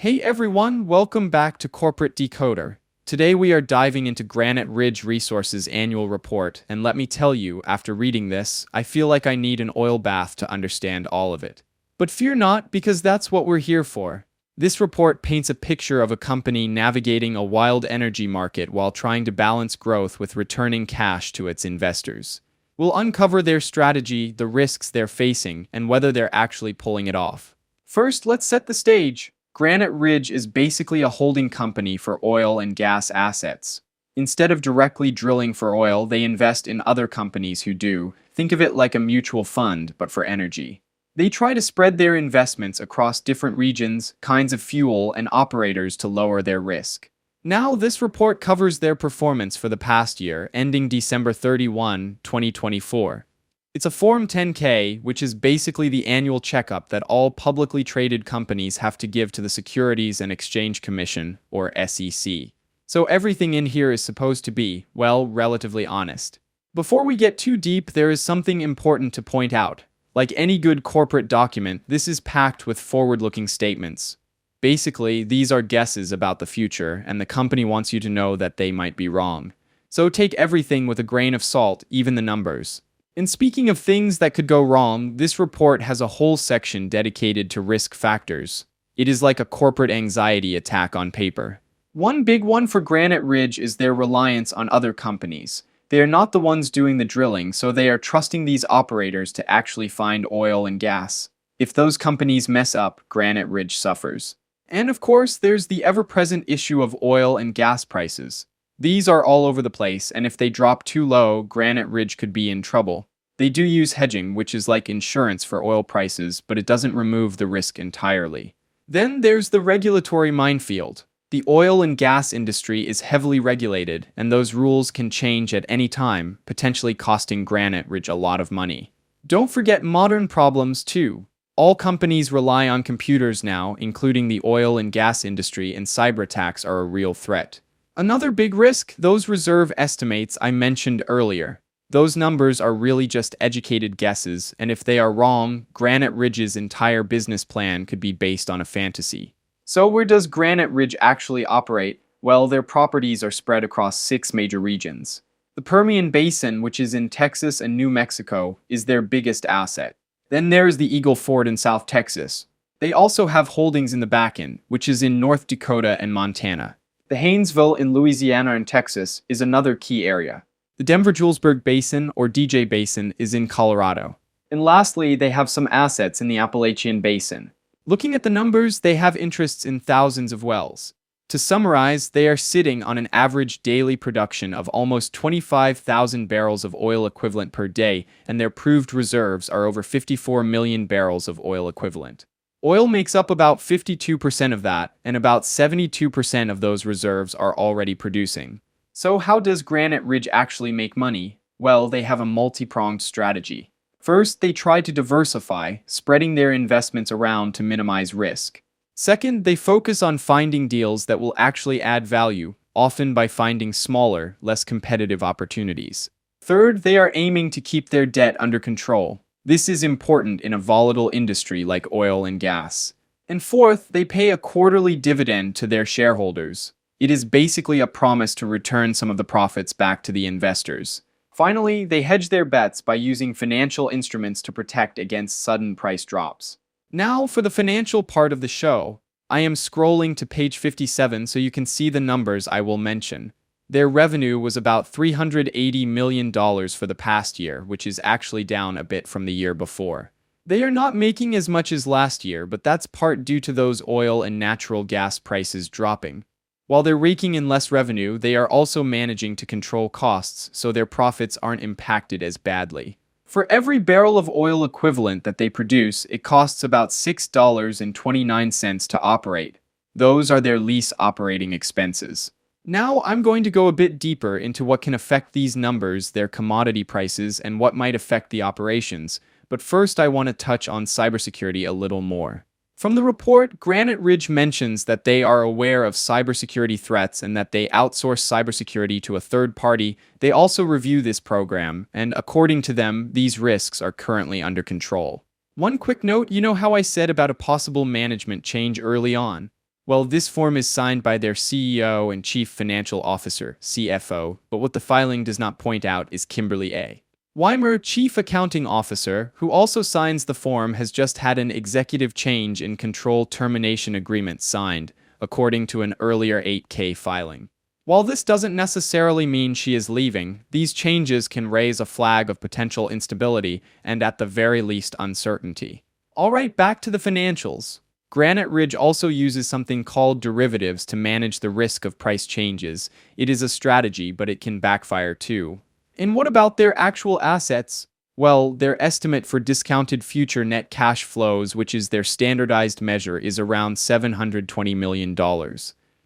Hey everyone, welcome back to Corporate Decoder. Today we are diving into Granite Ridge Resources' annual report, and let me tell you, after reading this, I feel like I need an oil bath to understand all of it. But fear not, because that's what we're here for. This report paints a picture of a company navigating a wild energy market while trying to balance growth with returning cash to its investors. We'll uncover their strategy, the risks they're facing, and whether they're actually pulling it off. First, let's set the stage. Granite Ridge is basically a holding company for oil and gas assets. Instead of directly drilling for oil, they invest in other companies who do. Think of it like a mutual fund, but for energy. They try to spread their investments across different regions, kinds of fuel, and operators to lower their risk. Now, this report covers their performance for the past year, ending December 31, 2024. It's a Form 10-K, which is basically the annual checkup that all publicly traded companies have to give to the Securities and Exchange Commission, or SEC. So everything in here is supposed to be, well, relatively honest. Before we get too deep, there is something important to point out. Like any good corporate document, this is packed with forward-looking statements. Basically, these are guesses about the future, and the company wants you to know that they might be wrong. So take everything with a grain of salt, even the numbers. And speaking of things that could go wrong, this report has a whole section dedicated to risk factors. It is like a corporate anxiety attack on paper. One big one for Granite Ridge is their reliance on other companies. They are not the ones doing the drilling, so they are trusting these operators to actually find oil and gas. If those companies mess up, Granite Ridge suffers. And of course, there's the ever-present issue of oil and gas prices. These are all over the place, and if they drop too low, Granite Ridge could be in trouble. They do use hedging, which is like insurance for oil prices, but it doesn't remove the risk entirely. Then there's the regulatory minefield. The oil and gas industry is heavily regulated, and those rules can change at any time, potentially costing Granite Ridge a lot of money. Don't forget modern problems too. All companies rely on computers now, including the oil and gas industry, and cyber attacks are a real threat. Another big risk, those reserve estimates I mentioned earlier. Those numbers are really just educated guesses, and if they are wrong, Granite Ridge's entire business plan could be based on a fantasy. So where does Granite Ridge actually operate? Well, their properties are spread across 6 major regions. The Permian Basin, which is in Texas and New Mexico, is their biggest asset. Then there's the Eagle Ford in South Texas. They also have holdings in the Bakken, which is in North Dakota and Montana. The Haynesville in Louisiana and Texas is another key area. The Denver-Julesburg Basin, or DJ Basin, is in Colorado. And lastly, they have some assets in the Appalachian Basin. Looking at the numbers, they have interests in thousands of wells. To summarize, they are sitting on an average daily production of almost 25,000 barrels of oil equivalent per day, and their proved reserves are over 54 million barrels of oil equivalent. Oil makes up about 52% of that, and about 72% of those reserves are already producing. So how does Granite Ridge actually make money? Well, they have a multi-pronged strategy. First, they try to diversify, spreading their investments around to minimize risk. Second, they focus on finding deals that will actually add value, often by finding smaller, less competitive opportunities. Third, they are aiming to keep their debt under control. This is important in a volatile industry like oil and gas. And fourth, they pay a quarterly dividend to their shareholders. It is basically a promise to return some of the profits back to the investors. Finally, they hedge their bets by using financial instruments to protect against sudden price drops. Now for the financial part of the show. I am scrolling to page 57 so you can see the numbers I will mention. Their revenue was about $380 million for the past year, which is actually down a bit from the year before. They are not making as much as last year, but that's part due to those oil and natural gas prices dropping. While they're raking in less revenue, they are also managing to control costs, so their profits aren't impacted as badly. For every barrel of oil equivalent that they produce, it costs about $6.29 to operate. Those are their lease operating expenses. Now I'm going to go a bit deeper into what can affect these numbers, their commodity prices, and what might affect the operations. But first I want to touch on cybersecurity a little more. From the report, Granite Ridge mentions that they are aware of cybersecurity threats and that they outsource cybersecurity to a third party. They also review this program, and according to them, these risks are currently under control. One quick note, you know how I said about a possible management change early on? Well, this form is signed by their CEO and Chief Financial Officer, CFO, but what the filing does not point out is Kimberly A. Weimer, Chief Accounting Officer, who also signs the form, has just had an executive change in control termination agreement signed, according to an earlier 8K filing. While this doesn't necessarily mean she is leaving, these changes can raise a flag of potential instability and at the very least uncertainty. Alright, back to the financials. Granite Ridge also uses something called derivatives to manage the risk of price changes. It is a strategy, but it can backfire too. And what about their actual assets? Well, their estimate for discounted future net cash flows, which is their standardized measure, is around $720 million.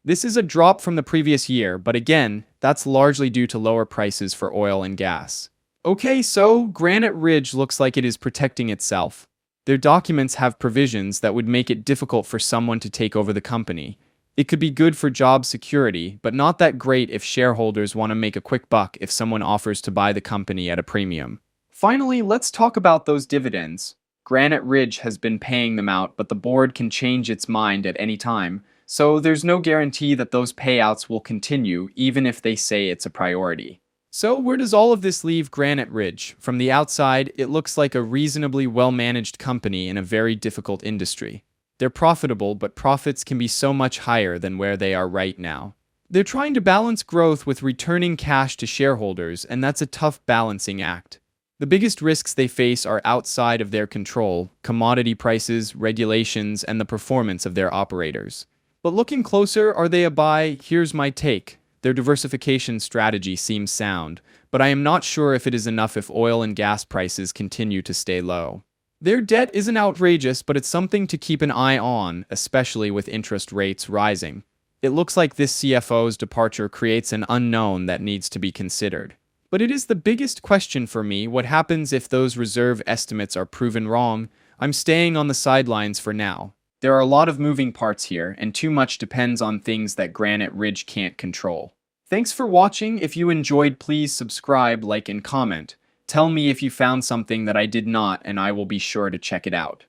This is a drop from the previous year, but again, that's largely due to lower prices for oil and gas. Okay, so Granite Ridge looks like it is protecting itself. Their documents have provisions that would make it difficult for someone to take over the company. It could be good for job security, but not that great if shareholders want to make a quick buck if someone offers to buy the company at a premium. Finally, let's talk about those dividends. Granite Ridge has been paying them out, but the board can change its mind at any time, so there's no guarantee that those payouts will continue even if they say it's a priority. So where does all of this leave Granite Ridge? From the outside, it looks like a reasonably well-managed company in a very difficult industry. They're profitable, but profits can be so much higher than where they are right now. They're trying to balance growth with returning cash to shareholders, and that's a tough balancing act. The biggest risks they face are outside of their control: commodity prices, regulations, and the performance of their operators. But looking closer, are they a buy? Here's my take. Their diversification strategy seems sound, but I am not sure if it is enough if oil and gas prices continue to stay low. Their debt isn't outrageous, but it's something to keep an eye on, especially with interest rates rising. It looks like this CFO's departure creates an unknown that needs to be considered. But it is the biggest question for me: what happens if those reserve estimates are proven wrong? I'm staying on the sidelines for now. There are a lot of moving parts here, and too much depends on things that Granite Ridge can't control. Thanks for watching. If you enjoyed, please subscribe, like, and comment. Tell me if you found something that I did not, and I will be sure to check it out.